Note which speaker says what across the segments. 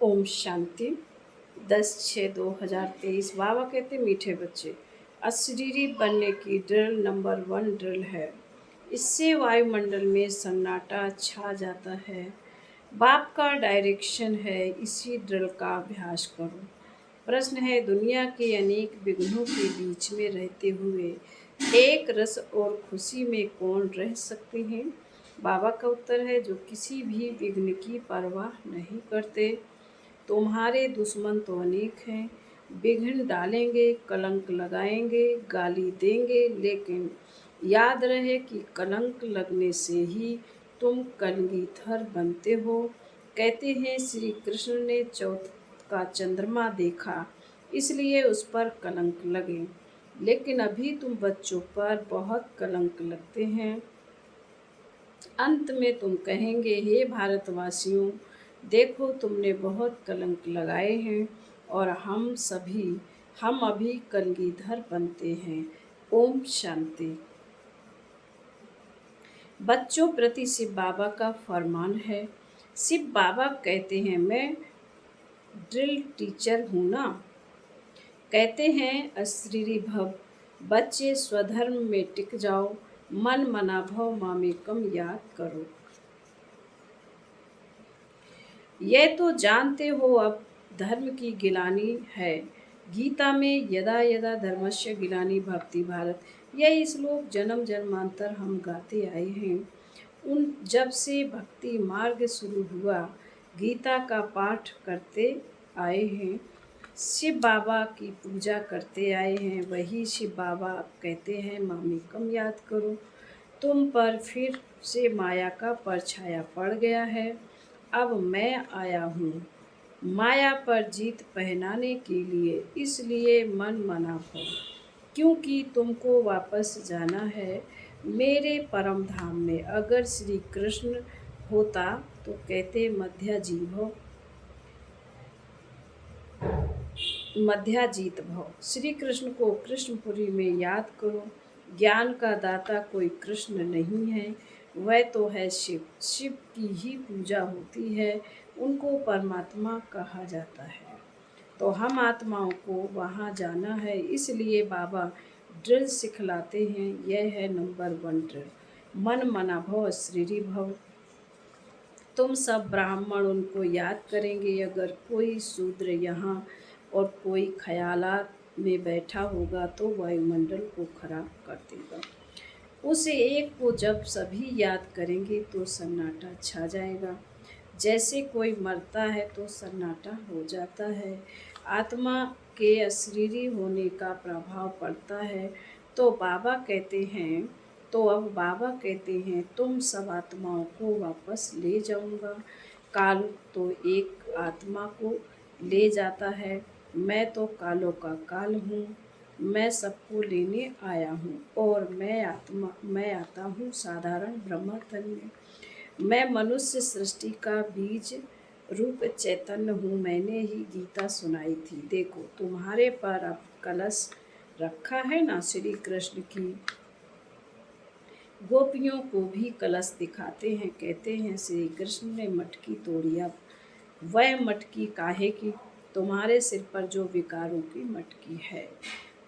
Speaker 1: ओम शांति। 10/6/2023। बाबा कहते मीठे बच्चे, अशरीरी बनने की ड्रिल नंबर 1 ड्रिल है। इससे वायुमंडल में सन्नाटा छा जाता है। बाप का डायरेक्शन है, इसी ड्रिल का अभ्यास करो। प्रश्न है, दुनिया के अनेक विघ्नों के बीच में रहते हुए एक रस और खुशी में कौन रह सकते हैं? बाबा का उत्तर है, जो किसी भी विघ्न की परवाह नहीं करते। तुम्हारे दुश्मन तो अनेक हैं, विघ्न डालेंगे, कलंक लगाएंगे, गाली देंगे, लेकिन याद रहे कि कलंक लगने से ही तुम कलगीधर बनते हो। कहते हैं श्री कृष्ण ने चौथ का चंद्रमा देखा, इसलिए उस पर कलंक लगे, लेकिन अभी तुम बच्चों पर बहुत कलंक लगते हैं। अंत में तुम कहेंगे, हे भारतवासियों, देखो तुमने बहुत कलंक लगाए हैं और हम अभी कलगीधर बनते हैं। ओम शांति। बच्चों प्रति शिव बाबा का फरमान है। शिव बाबा कहते हैं, मैं ड्रिल टीचर हूँ ना। कहते हैं, अशरीरी भव, बच्चे स्वधर्म में टिक जाओ, मन मना भव मामेकम याद करो। यह तो जानते हो अब धर्म की गिलानी है। गीता में यदा यदा धर्मस्य गिलानी भक्ति भारत, यह श्लोक जन्म जन्मांतर हम गाते आए हैं। उन जब से भक्ति मार्ग शुरू हुआ, गीता का पाठ करते आए हैं, शिव बाबा की पूजा करते आए हैं। वही शिव बाबा अब कहते हैं, मामेकम याद करो। तुम पर फिर से माया का परछाया पड़ गया है। अब मैं आया हूँ माया पर जीत पहनाने के लिए, इसलिए मन मना भव, क्योंकि तुमको वापस जाना है मेरे परम धाम में। अगर श्री कृष्ण होता तो कहते मध्याजीत भव। श्री कृष्ण को कृष्णपुरी में याद करो। ज्ञान का दाता कोई कृष्ण नहीं है, वह तो है शिव। शिव की ही पूजा होती है, उनको परमात्मा कहा जाता है। तो हम आत्माओं को वहाँ जाना है, इसलिए बाबा ड्रिल सिखलाते हैं। यह है नंबर 1 ड्रिल, मन मना भव अशरीरी भव। तुम सब ब्राह्मण उनको याद करेंगे। अगर कोई शूद्र यहाँ और कोई ख्यालात में बैठा होगा तो वायुमंडल को खराब कर देगा। उस एक को जब सभी याद करेंगे तो सन्नाटा छा जाएगा। जैसे कोई मरता है तो सन्नाटा हो जाता है। आत्मा के अशरीरी होने का प्रभाव पड़ता है। तो अब बाबा कहते हैं, तुम सब आत्माओं को वापस ले जाऊंगा। काल तो एक आत्मा को ले जाता है, मैं तो कालों का काल हूँ। मैं सबको लेने आया हूँ और मैं आता हूँ साधारण ब्रह्म तन में। मैं मनुष्य सृष्टि का बीज रूप चैतन्य हूँ। मैंने ही गीता सुनाई थी। देखो तुम्हारे पर अब कलश रखा है ना। श्री कृष्ण की गोपियों को भी कलश दिखाते हैं। कहते हैं, श्री कृष्ण ने मटकी तोड़ी, अब वह मटकी काहे की? तुम्हारे सिर पर जो विकारों की मटकी है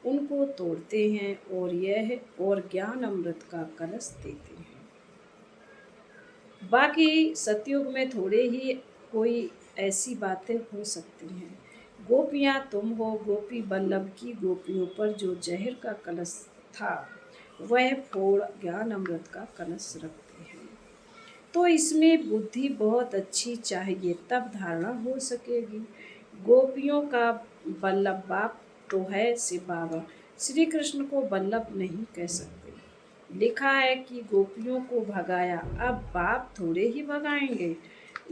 Speaker 1: उनको तोड़ते हैं और ज्ञान अमृत का कलश देते हैं। बाकी सतयुग में थोड़े ही कोई ऐसी बातें हो सकती हैं। गोपियाँ तुम हो। गोपी बल्लभ की गोपियों पर जो जहर का कलश था वह फोड़ ज्ञान अमृत का कलश रखते हैं। तो इसमें बुद्धि बहुत अच्छी चाहिए, तब धारणा हो सकेगी। गोपियों का बल्लभ बाप तो है शिव बाबा। श्री कृष्ण को बल्लभ नहीं कह सकते। लिखा है कि गोपियों को भगाया, अब बाप थोड़े ही भगाएंगे।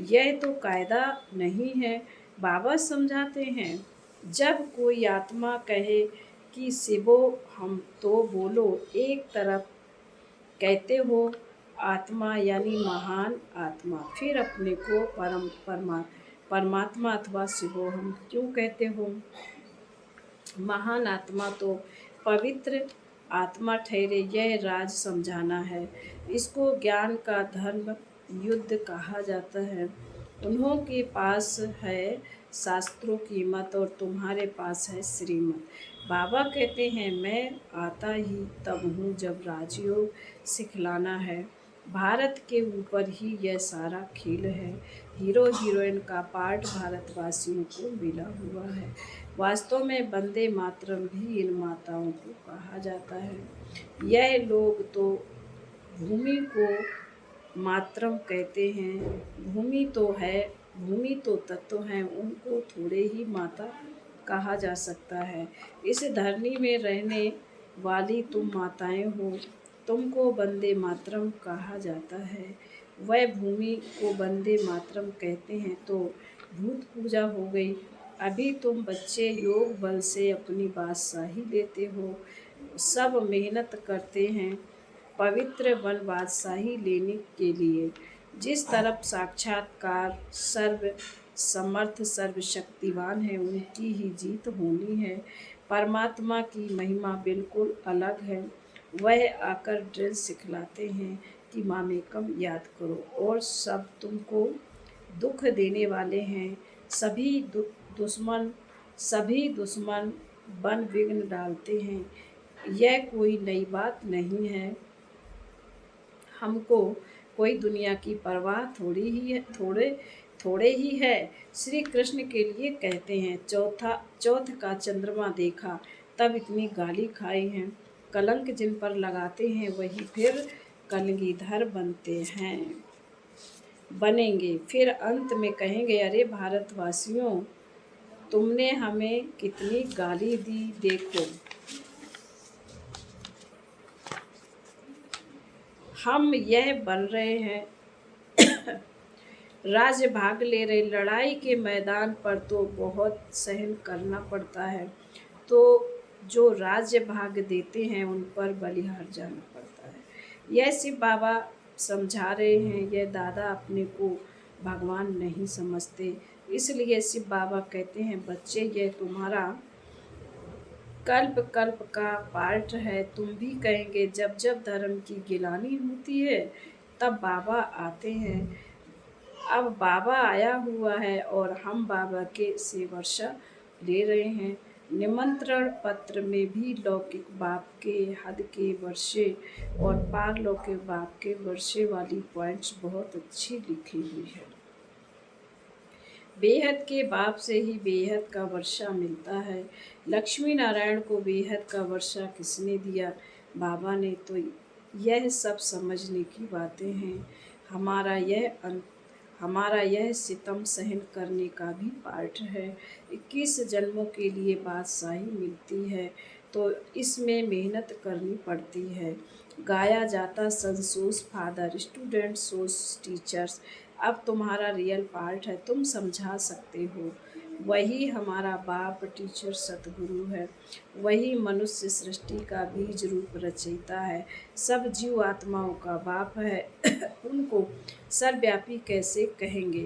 Speaker 1: यह तो कायदा नहीं है। बाबा समझाते हैं, जब कोई आत्मा कहे कि शिवो हम, तो बोलो एक तरफ कहते हो आत्मा यानी महान आत्मा, फिर अपने को परमात्मा अथवा शिवो हम क्यों कहते हो? महान आत्मा तो पवित्र आत्मा ठहरे, यह राज समझाना है। इसको ज्ञान का धर्म युद्ध कहा जाता है। उन्हों के पास है शास्त्रों की मत और तुम्हारे पास है श्रीमत। बाबा कहते हैं मैं आता ही तब हूँ जब राजयोग सिखलाना है। भारत के ऊपर ही यह सारा खेल है। हीरो हीरोइन का पार्ट भारतवासियों को मिला हुआ है। वास्तव में वंदे मातरम भी इन माताओं को कहा जाता है। यह लोग तो भूमि को मातरम कहते हैं। भूमि तो तत्व हैं, उनको थोड़े ही माता कहा जा सकता है। इस धरनी में रहने वाली तुम माताएं हो, तुमको वंदे मातरम कहा जाता है। वह भूमि को वंदे मातरम कहते हैं तो भूत पूजा हो गई। अभी तुम बच्चे योग बल से अपनी बादशाही लेते हो। सब मेहनत करते हैं पवित्र वन बादशाही लेने के लिए। जिस तरफ साक्षात्कार सर्व समर्थ सर्वशक्तिवान है, उनकी ही जीत होनी है। परमात्मा की महिमा बिल्कुल अलग है। वह आकर ड्रिल सिखलाते हैं कि मामेकम याद करो और सब तुमको दुख देने वाले हैं। सभी दुश्मन बन विघ्न डालते हैं। यह कोई नई बात नहीं है। हमको कोई दुनिया की परवाह थोड़े ही है। श्री कृष्ण के लिए कहते हैं चौथ का चंद्रमा देखा तब इतनी गाली खाई हैं। कलंक जिन पर लगाते हैं वही फिर कलंगीधर बनेंगे। फिर अंत में कहेंगे अरे भारतवासियों, तुमने हमें कितनी गाली दी, देखो हम यह बन रहे हैं। राज्य भाग ले रहे। लड़ाई के मैदान पर तो बहुत सहन करना पड़ता है, तो जो राज्य भाग देते हैं उन पर बलिहार जाना पड़ता है। यह शिव बाबा समझा रहे हैं। यह दादा अपने को भगवान नहीं समझते, इसलिए शिव बाबा कहते हैं बच्चे यह तुम्हारा कल्प कल्प का पार्ट है। तुम भी कहेंगे जब जब धर्म की गिलानी होती है तब बाबा आते हैं। अब बाबा आया हुआ है और हम बाबा से वर्षा ले रहे हैं। निमंत्रण पत्र में भी लौकिक बाप के हद के वर्षे और पारलौकिक बाप के वर्षे वाली पॉइंट्स बहुत अच्छी लिखी हुई है। बेहद के बाप से ही बेहद का वर्षा मिलता है। लक्ष्मी नारायण को बेहद का वर्षा किसने दिया? बाबा ने। तो यह सब समझने की बातें हैं। हमारा यह सितम सहन करने का भी पार्ट है। 21 जन्मों के लिए बादशाही मिलती है तो इसमें मेहनत करनी पड़ती है। गाया जाता सन सोज फादर, स्टूडेंट सोज टीचर्स। अब तुम्हारा रियल पार्ट है, तुम समझा सकते हो। वही हमारा बाप टीचर सतगुरु है। वही मनुष्य सृष्टि का बीज रूप रचयिता है। सब जीव आत्माओं का बाप है। उनको सर्वव्यापी कैसे कहेंगे?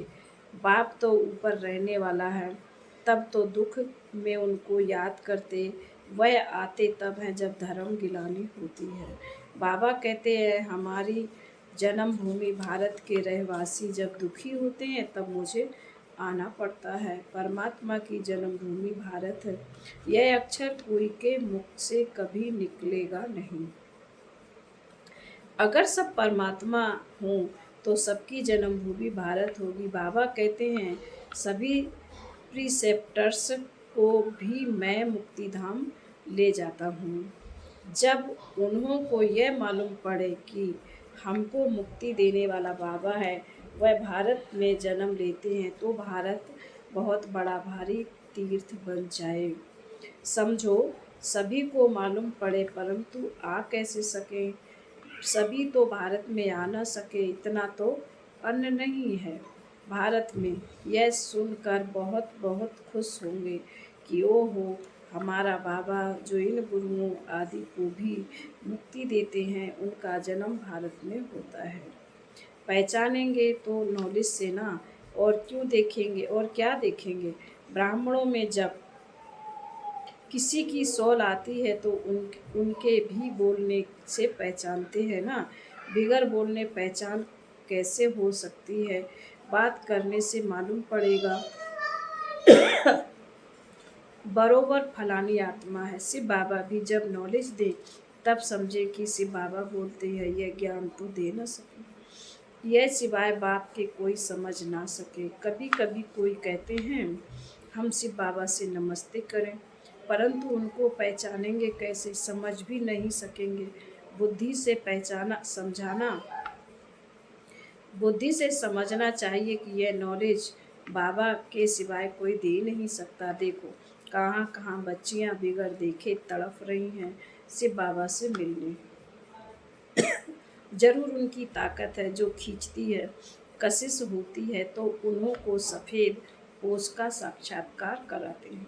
Speaker 1: बाप तो ऊपर रहने वाला है। तब तो दुख में उनको याद करते। वह आते तब है जब धर्म गिलानी होती है। बाबा कहते हैं हमारी जन्मभूमि भारत के रहवासी जब दुखी होते हैं तब मुझे आना पड़ता है। परमात्मा की जन्मभूमि भारत है। यह अक्षर कोई के मुख से कभी निकलेगा नहीं। अगर सब परमात्मा हों तो सबकी जन्मभूमि भारत होगी। बाबा कहते हैं सभी प्रीसेप्टर्स को भी मैं मुक्तिधाम ले जाता हूँ। जब उन्हों को यह मालूम पड़े कि हमको मुक्ति देने वाला बाबा है, वह भारत में जन्म लेते हैं, तो भारत बहुत बड़ा भारी तीर्थ बन जाए। समझो, सभी को मालूम पड़े परंतु आ कैसे सके? सभी तो भारत में आ न सके, इतना तो अन्न नहीं है भारत में। यह सुनकर बहुत बहुत खुश होंगे कि ओहो, हमारा बाबा जो इन गुरुओं आदि को भी मुक्ति देते हैं, उनका जन्म भारत में होता है। पहचानेंगे तो नॉलेज से ना, और क्यों देखेंगे और क्या देखेंगे? ब्राह्मणों में जब किसी की सौल आती है तो उनके भी बोलने से पहचानते हैं ना। बिगर बोलने पहचान कैसे हो सकती है? बात करने से मालूम पड़ेगा बरोबर फलानी आत्मा है। शिव बाबा भी जब नॉलेज दे तब समझे कि शिव बाबा बोलते हैं, यह ज्ञान तो दे न सके, यह सिवाय बाप के कोई समझ ना सके। कभी कभी कोई कहते हैं हम शिव बाबा से नमस्ते करें, परंतु उनको पहचानेंगे कैसे, समझ भी नहीं सकेंगे। बुद्धि से पहचाना समझाना बुद्धि से समझना चाहिए कि यह नॉलेज बाबा के सिवाय कोई दे नहीं सकता। देखो कहाँ कहाँ बच्चियाँ बिगड़ देखे तड़प रही हैं शिव बाबा से मिलने। जरूर उनकी ताकत है जो खींचती है, कशिश होती है तो उन्हों को सफ़ेद पोष का साक्षात्कार कराते हैं।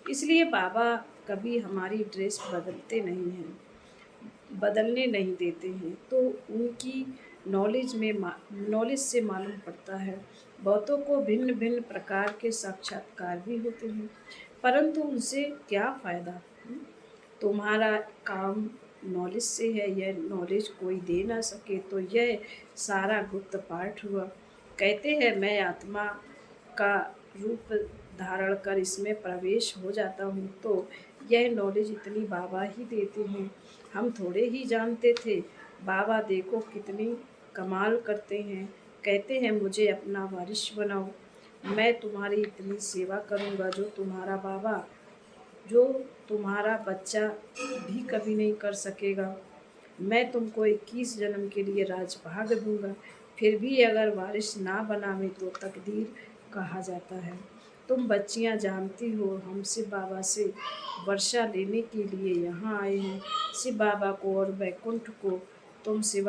Speaker 1: इसलिए बाबा कभी हमारी ड्रेस बदलने नहीं देते हैं। तो उनकी नॉलेज से मालूम पड़ता है बहुतों को भिन्न भिन्न प्रकार के साक्षात्कार भी होते हैं, परंतु उनसे क्या फ़ायदा। तुम्हारा काम नॉलेज से है, यह नॉलेज कोई दे ना सके तो यह सारा गुप्त पाठ हुआ। कहते हैं मैं आत्मा का रूप धारण कर इसमें प्रवेश हो जाता हूँ, तो यह नॉलेज इतनी बाबा ही देते हैं, हम थोड़े ही जानते थे। बाबा देखो कितनी कमाल करते हैं, कहते हैं मुझे अपना वारिस बनाओ, मैं तुम्हारी इतनी सेवा करूँगा जो तुम्हारा बच्चा भी कभी नहीं कर सकेगा। मैं तुमको 21 जन्म के लिए राजभाग दूंगा, फिर भी अगर वारिस ना बनावे तो तकदीर कहा जाता है। तुम बच्चियां जानती हो हम शिव बाबा से वर्षा लेने के लिए यहाँ आए हैं। शिव बाबा को और वैकुंठ को तुम शिव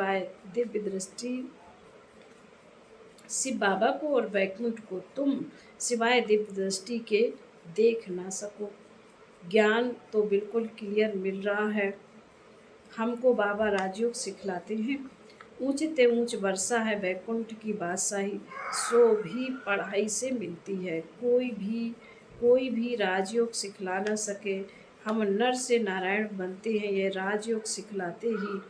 Speaker 1: बाबा को और वैकुंठ को तुम सिवाय दिव्य दृष्टि के देख ना सको। ज्ञान तो बिल्कुल क्लियर मिल रहा है हमको, बाबा राजयोग सिखलाते हैं। ऊंचते ऊंच वर्षा है वैकुंठ की बादशाही, सो भी पढ़ाई से मिलती है। कोई भी राजयोग सिखला न सके। हम नर से नारायण बनते हैं, यह राजयोग सिखलाते ही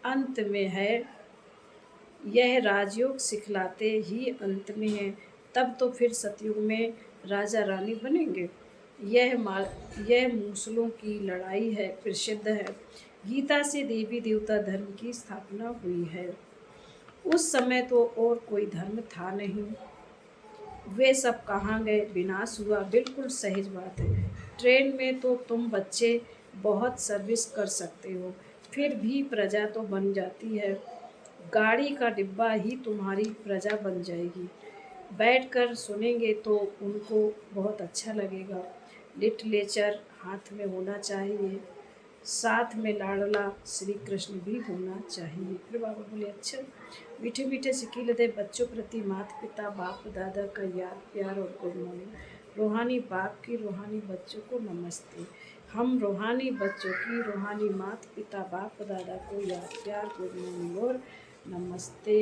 Speaker 1: अंत में है। यह राजयोग सिखलाते ही अंत में है, तब तो फिर सतयुग में राजा रानी बनेंगे। यह मूसलों की लड़ाई है, प्रसिद्ध है। गीता से देवी देवता धर्म की स्थापना हुई है। उस समय तो और कोई धर्म था नहीं, वे सब कहाँ गए, विनाश हुआ। बिल्कुल सहज बात है। ट्रेन में तो तुम बच्चे बहुत सर्विस कर सकते हो, फिर भी प्रजा तो बन जाती है। गाड़ी का डिब्बा ही तुम्हारी प्रजा बन जाएगी। बैठकर सुनेंगे तो उनको बहुत अच्छा लगेगा। लिटरेचर हाथ में होना चाहिए, साथ में लाडला श्री कृष्ण भी होना चाहिए। फिर बाबा बोले अच्छा, मीठे मीठे सिकील दे बच्चों प्रति माता पिता बाप दादा का याद प्यार और गुड मॉर्निंग। रूहानी बाप की रूहानी बच्चों को नमस्ते। हम रूहानी बच्चों की रूहानी माता पिता बाप दादा को याद प्यार गुड मॉर्निंग और नमस्ते।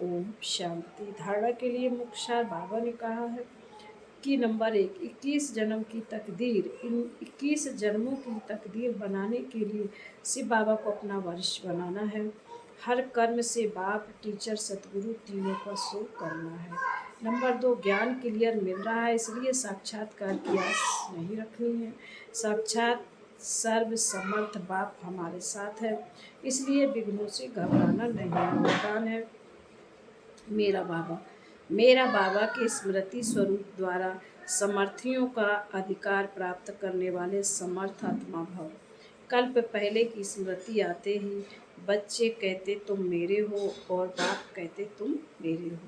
Speaker 1: ओम शांति। धारणा के लिए मुख्य बाबा ने कहा है कि नंबर 1, 21 जन्म की तकदीर। इन 21 जन्मों की तकदीर बनाने के लिए शिव बाबा को अपना वारिस बनाना है। हर कर्म से बाप टीचर सतगुरु तीनों का शो करना है। नंबर 2, ज्ञान क्लियर मिल रहा है, इसलिए साक्षात्कार की आस नहीं रखनी है। साक्षात सर्व समर्थ बाप हमारे साथ है, इसलिए विघ्नों से घबराना नहीं। वरदान है मेरा बाबा के स्मृति स्वरूप द्वारा समर्थियों का अधिकार प्राप्त करने वाले समर्थ आत्मा भव। कल्प पहले की स्मृति आते ही बच्चे कहते तुम मेरे हो और बाप कहते तुम मेरे हो।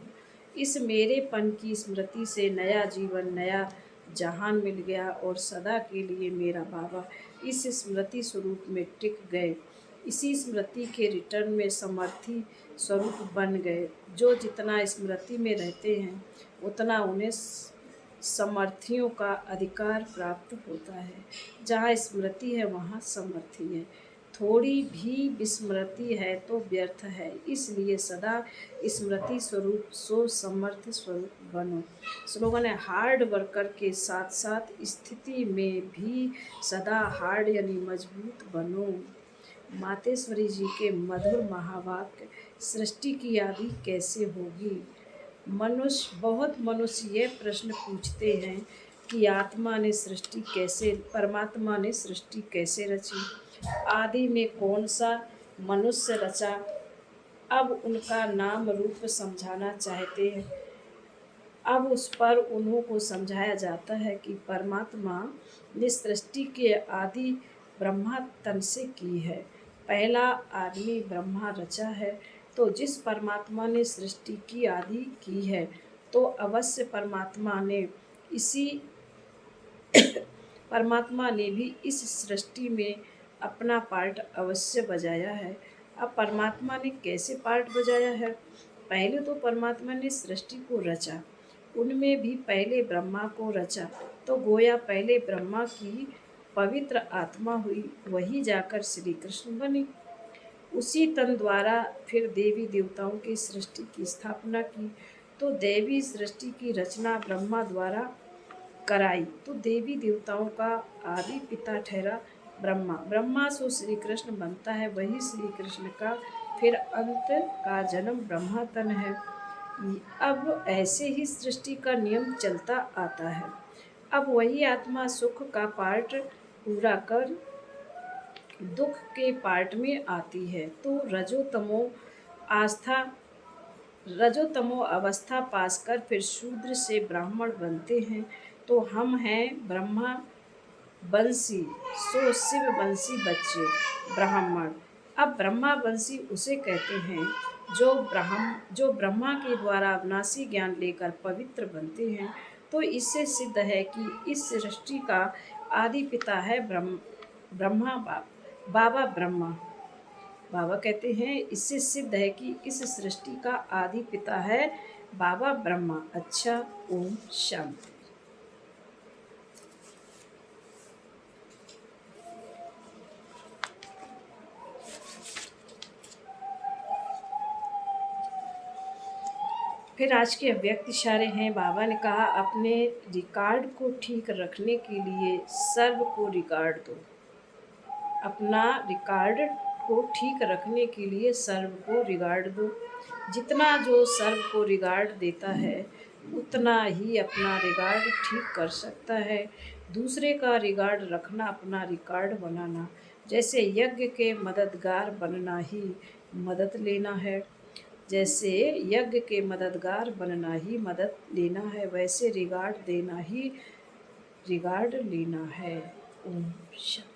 Speaker 1: इस मेरेपन की स्मृति से नया जीवन नया जहान मिल गया और सदा के लिए मेरा बाबा इस स्मृति स्वरूप में टिक गए। इसी स्मृति के रिटर्न में समर्थी स्वरूप बन गए। जो जितना स्मृति में रहते हैं उतना उन्हें समर्थियों का अधिकार प्राप्त होता है। जहाँ स्मृति है वहाँ समर्थी है, थोड़ी भी विस्मृति है तो व्यर्थ है। इसलिए सदा स्मृति स्वरूप सो समर्थ स्वरूप बनो। स्लोगन है हार्ड वर्कर के साथ साथ स्थिति में भी सदा हार्ड यानी मजबूत बनो। मातेश्वरी जी के मधुर महावाक्य, सृष्टि की आदि कैसे होगी, बहुत मनुष्य ये प्रश्न पूछते हैं कि परमात्मा ने सृष्टि कैसे रची, आदि में कौन सा मनुष्य रचा। अब उनका नाम रूप समझाना चाहते हैं। अब उस पर उन्हों को समझाया जाता है कि परमात्मा ने सृष्टि के आदि ब्रह्मा तन से की है। पहला आदमी ब्रह्मा रचा है। तो जिस परमात्मा ने सृष्टि की आदि की है, तो अवश्य इसी परमात्मा ने भी इस सृष्टि में अपना पार्ट अवश्य बजाया है। अब परमात्मा ने कैसे पार्ट बजाया है? पहले तो परमात्मा ने सृष्टि को रचा, उनमें भी पहले ब्रह्मा को रचा, तो गोया पहले ब्रह्मा की पवित्र आत्मा हुई, वही जाकर श्री कृष्ण बने। उसी तन द्वारा फिर देवी देवताओं की सृष्टि की स्थापना की, तो देवी सृष्टि की रचना ब्रह्मा द्वारा कराई, तो देवी देवताओं का आदि पिता ठहरा ब्रह्मा। ब्रह्मा से श्री कृष्ण बनता है, वही श्री कृष्ण का फिर अंत का जन्म ब्रह्मा तन है। अब ऐसे ही सृष्टि का नियम चलता आता है। अब वही आत्मा सुख का पार्ट पूरा कर दुख के पार्ट में आती है, तो रजोतमो अवस्था पास कर फिर शूद्र से ब्राह्मण बनते हैं। तो हम हैं ब्रह्मा वंशी, सो शिव वंशी बच्चे ब्राह्मण। अब ब्रह्मा वंशी उसे कहते हैं जो ब्रह्मा के द्वारा अविनाशी ज्ञान लेकर पवित्र बनते हैं। तो इससे सिद्ध है कि इस सृष्टि का आदि पिता है ब्रह्मा बाबा ब्रह्मा। बाबा कहते हैं इससे सिद्ध है कि इस सृष्टि का आदि पिता है बाबा ब्रह्मा। अच्छा, ओम शांति। फिर आज के अव्यक्त इशारे हैं। बाबा ने कहा अपने रिकॉर्ड को ठीक रखने के लिए सर्व को रिकॉर्ड दो। अपना रिकॉर्ड को ठीक रखने के लिए सर्व को रिगार्ड दो। जितना जो सर्व को रिगार्ड देता है, उतना ही अपना रिकॉर्ड ठीक कर सकता है। दूसरे का रिकॉर्ड रखना अपना रिकॉर्ड बनाना, जैसे यज्ञ के मददगार बनना ही मदद लेना है। जैसे यज्ञ के मददगार बनना ही मदद लेना है, वैसे रिगार्ड देना ही रिगार्ड लेना है। ओम शांति।